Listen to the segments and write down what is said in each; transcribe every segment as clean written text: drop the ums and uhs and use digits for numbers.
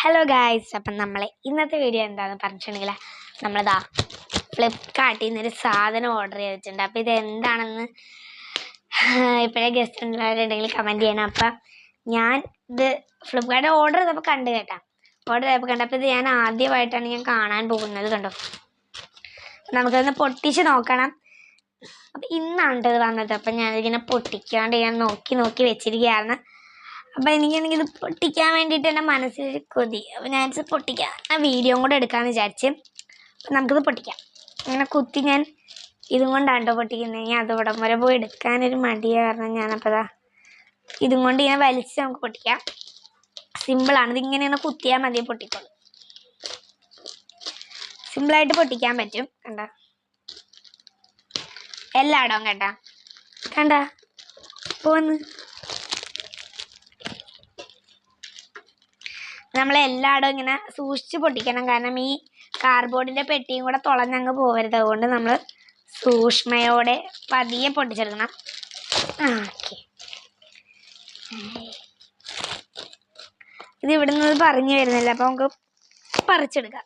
Hello guys, അപ്പം നമ്മളെ ഇന്നത്തെ വീഡിയോ എന്താണെന്ന് പറഞ്ഞിട്ടുണ്ടെങ്കിൽ നമ്മളിതാ ഫ്ലിപ്കാർട്ടിൽ നിന്നൊരു സാധനം ഓർഡർ ചെയ്തിട്ടുണ്ട്. അപ്പോൾ ഇത് എന്താണെന്ന് ഇപ്പോഴേ ഗസ്റ്റ് ഉള്ളവരുണ്ടെങ്കിൽ കമൻറ്റ് ചെയ്യണം. അപ്പം ഞാൻ ഇത് ഫ്ലിപ്കാർട്ടിൽ ഓർഡർ ചെയ്തപ്പോൾ കണ്ടപ്പോൾ ഇത് ഞാൻ ആദ്യമായിട്ടാണ് ഞാൻ കാണാൻ പോകുന്നത്. കണ്ടോ, നമുക്കൊന്ന് പൊട്ടിച്ച് നോക്കണം. അപ്പം ഇന്നാണ് ഇത് വന്നത്. അപ്പം ഞാനിതിങ്ങനെ പൊട്ടിക്കാണ്ട് ഞാൻ നോക്കി വെച്ചിരിക്കുകയാണ്. അപ്പം എനിക്കാണെങ്കിൽ ഇത് പൊട്ടിക്കാൻ വേണ്ടിയിട്ട് എൻ്റെ മനസ്സിലൊരു കൊതി. അപ്പം ഞാനിത് പൊട്ടിക്കാം, ആ വീഡിയോ കൂടെ എടുക്കാമെന്ന് വിചാരിച്ച്. അപ്പം നമുക്കിത് പൊട്ടിക്കാം. അങ്ങനെ കുത്തി ഞാൻ ഇതും കൊണ്ടാണ്ടോ പൊട്ടിക്കുന്നത്. ഞാൻ അതോടം വരെ പോയി എടുക്കാനൊരു മടിയ കാരണം ഞാനപ്പോൾ ഇതും കൊണ്ട് ഇങ്ങനെ വലിച്ച് നമുക്ക് പൊട്ടിക്കാം. സിമ്പിളാണ്, ഇതിങ്ങനെയാണ് കുത്തിയാൽ മതി, പൊട്ടിക്കോളും. സിമ്പിളായിട്ട് പൊട്ടിക്കാൻ പറ്റും. കണ്ട എല്ലായിടവും കണ്ട പോന്ന് നമ്മളെല്ലായിടവും ഇങ്ങനെ സൂക്ഷിച്ച് പൊട്ടിക്കണം. കാരണം ഈ കാർഡ്ബോർഡിൻ്റെ പെട്ടിയും കൂടെ തുളഞ്ഞങ്ങ് പോകരുത്. അതുകൊണ്ട് നമ്മൾ സൂക്ഷ്മയോടെ പതിയെ പൊട്ടിച്ചെടുക്കണം. ഓക്കെ, ഇത് ഇവിടെ നിന്ന് പറഞ്ഞു വരുന്നില്ല, അപ്പോൾ നമുക്ക് പറിച്ചെടുക്കാം.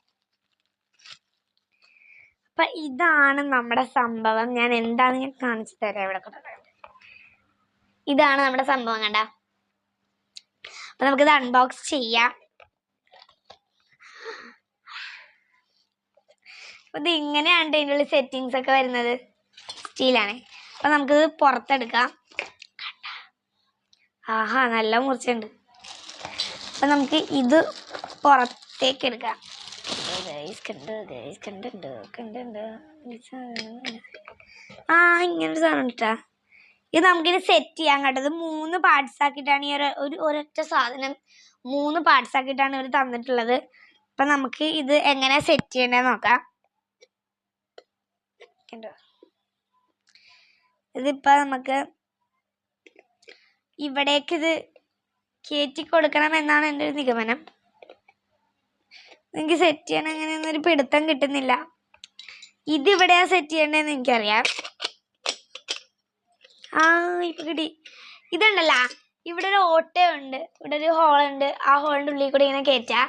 അപ്പം ഇതാണ് നമ്മുടെ സംഭവം. ഞാൻ എന്താണെന്ന് ഞാൻ കാണിച്ചു തരാം. ഇവിടെ ഇതാണ് നമ്മുടെ സംഭവം. കണ്ട, അപ്പം നമുക്കിത് അൺബോക്സ് ചെയ്യാം. ഇത് ഇങ്ങനെയാണ് ഇതിൻ്റെ ഉള്ളിൽ സെറ്റിങ്സ് ഒക്കെ വരുന്നത്. സ്റ്റീലാണ്. അപ്പം നമുക്കിത് പുറത്തെടുക്കാം. ആഹാ, നല്ല മുറിച്ചുണ്ട്. അപ്പം നമുക്ക് ഇത് പുറത്തേക്ക് എടുക്കാം. ഇങ്ങനൊരു സാധനം ഇട്ടാ ഇത് നമുക്കിത് സെറ്റ് ചെയ്യാൻ കേട്ടത്. 3 പാർട്സ് ആക്കിയിട്ടാണ് ഈ ഒരൊറ്റ സാധനം 3 പാർട്സ് ആക്കിയിട്ടാണ് ഇവർ തന്നിട്ടുള്ളത്. അപ്പം നമുക്ക് ഇത് എങ്ങനെ സെറ്റ് ചെയ്യേണ്ടതെന്ന് നോക്കാം. ഇതിപ്പോൾ നമുക്ക് ഇവിടേക്ക് ഇത് കയറ്റി കൊടുക്കണം എന്നാണ് എൻ്റെ ഒരു നിഗമനം. എനിക്ക് സെറ്റ് ചെയ്യണം അങ്ങനെയൊന്നൊരു പിടുത്തം കിട്ടുന്നില്ല. ഇതിവിടെയാ സെറ്റ് ചെയ്യേണ്ടതെന്ന് എനിക്കറിയാം. ഇപ്പം കിട്ടി. ഇതുണ്ടല്ല, ഇവിടെ ഒരു ഓട്ടയുണ്ട്, ഇവിടെ ഒരു ഹോളുണ്ട്. ആ ഹോളിൻ്റെ ഉള്ളിൽ കൂടെ ഇങ്ങനെ കയറ്റാം.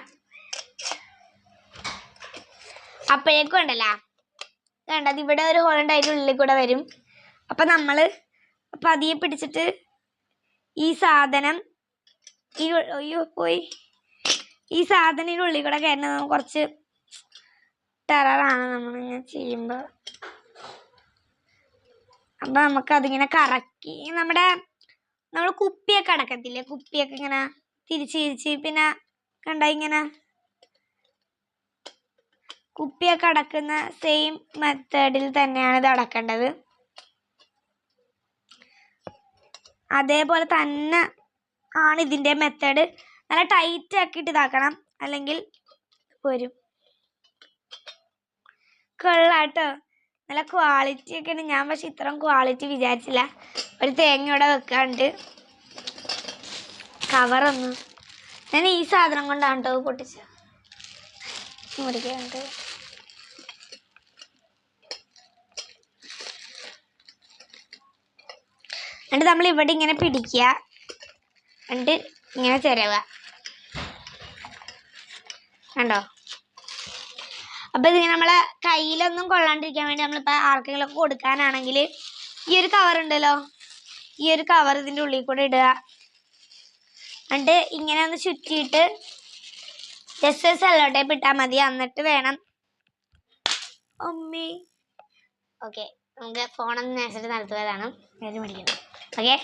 അപ്പോഴേക്കും ഉണ്ടല്ലോ, വേണ്ടത് ഇവിടെ ഒരു ഹോളുണ്ട്, അതിൻ്റെ ഉള്ളിൽ കൂടെ വരും. അപ്പം നമ്മൾ പതിയെ പിടിച്ചിട്ട് ഈ സാധനം ഈ സാധനത്തിൻ്റെ ഉള്ളിൽ കൂടെ കയറുന്നത് കുറച്ച് ടെററാണ് നമ്മളിങ്ങനെ ചെയ്യുമ്പോൾ. അപ്പം നമുക്കതിങ്ങനെ കറക്കി നമ്മൾ കുപ്പിയൊക്കെ അടക്കത്തില്ലേ, കുപ്പിയൊക്കെ ഇങ്ങനെ തിരിച്ച് പിന്നെ ഇങ്ങനെ കുപ്പിയൊക്കെ അടക്കുന്ന സെയിം മെത്തേഡിൽ തന്നെയാണ് ഇത് അടക്കേണ്ടത്. അതേപോലെ തന്നെ ആണ് ഇതിൻ്റെ മെത്തേഡ്. നല്ല ടൈറ്റ് ആക്കിയിട്ട് ഇതാക്കണം, അല്ലെങ്കിൽ വരും. കൊള്ളാട്ടോ, നല്ല ക്വാളിറ്റി ഒക്കെ ഉണ്ട്. ഞാൻ പക്ഷെ ഇത്രയും ക്വാളിറ്റി വിചാരിച്ചില്ല. ഒരു തേങ്ങ ഇവിടെ വെക്കാണ്ട് കവറൊന്നും. ഞാൻ ഈ സാധനം കൊണ്ടാണ് കേട്ടോ പൊട്ടിച്ച മുറിക്കുന്നുണ്ട്. എന്നിട്ട് നമ്മൾ ഇവിടെ ഇങ്ങനെ പിടിക്കുക, എന്നിട്ട് ഇങ്ങനെ ചിരവുക. കണ്ടോ? അപ്പം ഇതിങ്ങനെ നമ്മളെ കയ്യിലൊന്നും കൊള്ളാണ്ടിരിക്കാൻ വേണ്ടി നമ്മളിപ്പോൾ ആർക്കെങ്കിലുമൊക്കെ കൊടുക്കാനാണെങ്കിൽ ഈ ഒരു കവറുണ്ടല്ലോ, ഈ ഒരു കവർ ഇതിൻ്റെ ഉള്ളിൽ കൂടെ ഇടുക. എന്നിട്ട് ഇങ്ങനെ ഒന്ന് ചുറ്റിയിട്ട് ജസ്റ്റ് സെല്ലോ ടേപ്പ് ഇട്ടാൽ മതി. എന്നിട്ട് വേണം ഓക്കെ, നമുക്ക് ഫോണൊന്ന് നേരിട്ട് നടത്തുന്നതാണ് മേടിക്കുന്നത്. ഓക്കെ,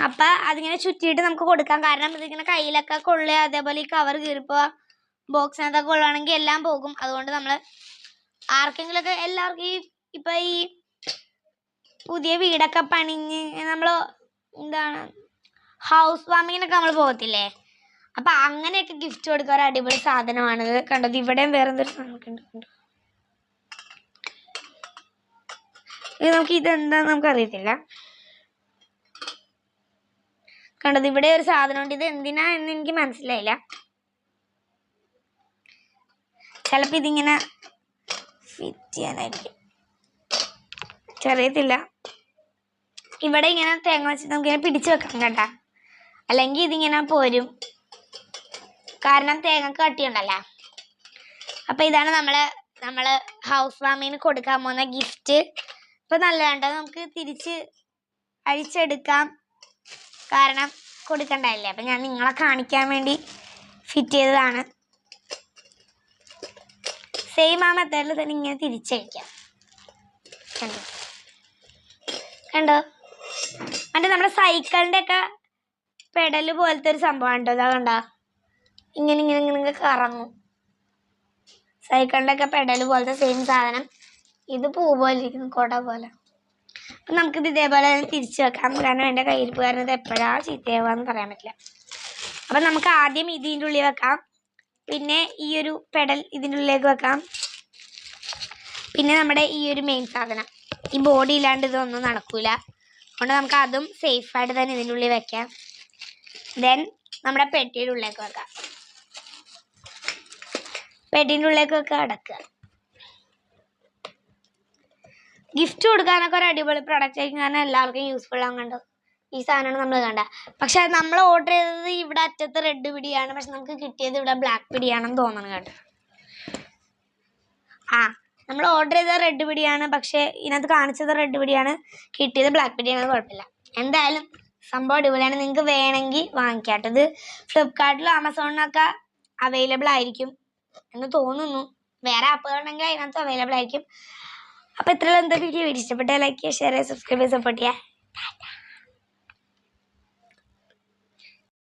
അപ്പം അതിങ്ങനെ ചുറ്റിയിട്ട് നമുക്ക് കൊടുക്കാം. കാരണം ഇതിങ്ങനെ കയ്യിലൊക്കെ കൊള്ളുക, അതേപോലെ ഈ കവർ കീറിപ്പോൾ ബോക്സിനകത്തൊക്കെ കൊള്ളുകയാണെങ്കിൽ എല്ലാം പോകും. അതുകൊണ്ട് നമ്മൾ ആർക്കെങ്കിലുമൊക്കെ എല്ലാവർക്കും ഇപ്പം ഈ പുതിയ വീടൊക്കെ പണിഞ്ഞ് നമ്മൾ ഹൗസ് വാമിങ്ങിനൊക്കെ നമ്മൾ പോകത്തില്ലേ, അപ്പം അങ്ങനെയൊക്കെ ഗിഫ്റ്റ് കൊടുക്കാൻ ഒരു അടിപൊളി സാധനമാണിത്. കണ്ടത് ഇവിടെയും വേറെ എന്തൊരു സാധനമൊക്കെ ഉണ്ട്. ഇത് നമുക്ക് ഇതെന്താന്ന് നമുക്ക് അറിയത്തില്ല. കണ്ടത് ഇവിടെ ഒരു സാധനമുണ്ട്. ഇത് എന്തിനാ എന്ന് എനിക്ക് മനസ്സിലായില്ല. ചിലപ്പോൾ ഇതിങ്ങനെ ഫിറ്റ് ചെയ്യാനായിരിക്കും, അറിയത്തില്ല. ഇവിടെ ഇങ്ങനെ തേങ്ങ വെച്ച് നമുക്കിങ്ങനെ പിടിച്ചു വെക്കാം കേട്ടാ, അല്ലെങ്കിൽ ഇതിങ്ങനെ പോരും. കാരണം തേങ്ങക്ക് കട്ടിയുണ്ടല്ലോ. അപ്പം ഇതാണ് നമ്മൾ ഹൗസ് വാമിന് കൊടുക്കാൻ പോകുന്ന ഗിഫ്റ്റ്. ഇപ്പം നല്ലതുണ്ട്, നമുക്ക് തിരിച്ച് അഴിച്ചെടുക്കാം, കാരണം കൊടുക്കണ്ടായില്ലേ. അപ്പം ഞാൻ നിങ്ങളെ കാണിക്കാൻ വേണ്ടി ഫിറ്റ് ചെയ്തതാണ്. സെയിം ആ മെത്തേഡിൽ തന്നെ ഇങ്ങനെ തിരിച്ചഴിക്കാം. കണ്ടോ? എന്നിട്ട് നമ്മുടെ സൈക്കിളിൻ്റെ ഒക്കെ പെഡല് പോലത്തെ ഒരു സംഭവം ഉണ്ടോ, ഇതാ കണ്ടോ? ഇങ്ങനെ ഇങ്ങനെ ഇങ്ങനെ കറങ്ങും. സൈക്കിളിൻ്റെ ഒക്കെ പെഡല് പോലത്തെ സെയിം സാധനം. ഇത് പൂ പോലെ ഇരിക്കുന്നു, കുട പോലെ. അപ്പം നമുക്കിത് ഇതേപോലെ തിരിച്ചു വെക്കാം, കാരണം എൻ്റെ കയ്യിരിപ്പ് കാരണം ഇത് എപ്പോഴാണ് ചീത്തയാവാന്ന് പറയാൻ പറ്റില്ല. അപ്പം നമുക്ക് ആദ്യം ഇതിൻ്റെ ഉള്ളിൽ വെക്കാം, പിന്നെ ഈ ഒരു പെഡൽ ഇതിൻ്റെ ഉള്ളിലേക്ക് വെക്കാം, പിന്നെ നമ്മുടെ ഈ ഒരു മെയിൻ സാധനം. ഈ ബോഡി ഇല്ലാണ്ട് ഇതൊന്നും നടക്കൂല, അതുകൊണ്ട് നമുക്ക് അതും സേഫായിട്ട് തന്നെ ഇതിൻ്റെ ഉള്ളിൽ വെക്കാം. ദെൻ നമ്മുടെ പെട്ടിയുടെ ഉള്ളിലേക്ക് വെക്കാം. പെട്ടിൻ്റെ ഉള്ളിലേക്ക് വെക്കുക, അടക്കുക. ഗിഫ്റ്റ് കൊടുക്കാനൊക്കെ ഒരു അടിപൊളി പ്രൊഡക്റ്റ് ആയിരിക്കും, കാരണം എല്ലാവർക്കും യൂസ്ഫുൾ ആകും. കണ്ടോ, ഈ സാധനമാണ് നമ്മൾ കണ്ട. പക്ഷെ നമ്മൾ ഓർഡർ ചെയ്തത് ഇവിടെ അറ്റത്ത് റെഡ് പിടിയാണ്, പക്ഷെ നമുക്ക് കിട്ടിയത് ഇവിടെ ബ്ലാക്ക് പിടിയാണെന്ന് തോന്നണം കേട്ടോ. നമ്മൾ ഓർഡർ ചെയ്തത് റെഡ് പിടിയാണ്, പക്ഷെ ഇതിനകത്ത് കാണിച്ചത് റെഡ് പിടിയാണ്, കിട്ടിയത് ബ്ലാക്ക് പിടിയാണ്. കുഴപ്പമില്ല, എന്തായാലും സംഭവം അടിപൊളിയാണ്. നിങ്ങൾക്ക് വേണമെങ്കിൽ വാങ്ങിക്കാട്ടത്. ഫ്ലിപ്കാർട്ടിലും ആമസോണിനൊക്കെ അവൈലബിൾ ആയിരിക്കും എന്ന് തോന്നുന്നു. വേറെ ആപ്പുകളുണ്ടെങ്കിൽ അതിനകത്ത് അവൈലബിൾ ആയിരിക്കും. അപ്പോൾ ഇത്രയുള്ള എന്താ വീഡിയോ ഇഷ്ടപ്പെട്ടാൽ ലൈക്ക് ചെയ്യുക, ഷെയർ ചെയ്യുക, സബ്സ്ക്രൈബ് ചെയ്യുക, സപ്പോർട്ട് ചെയ്യുക.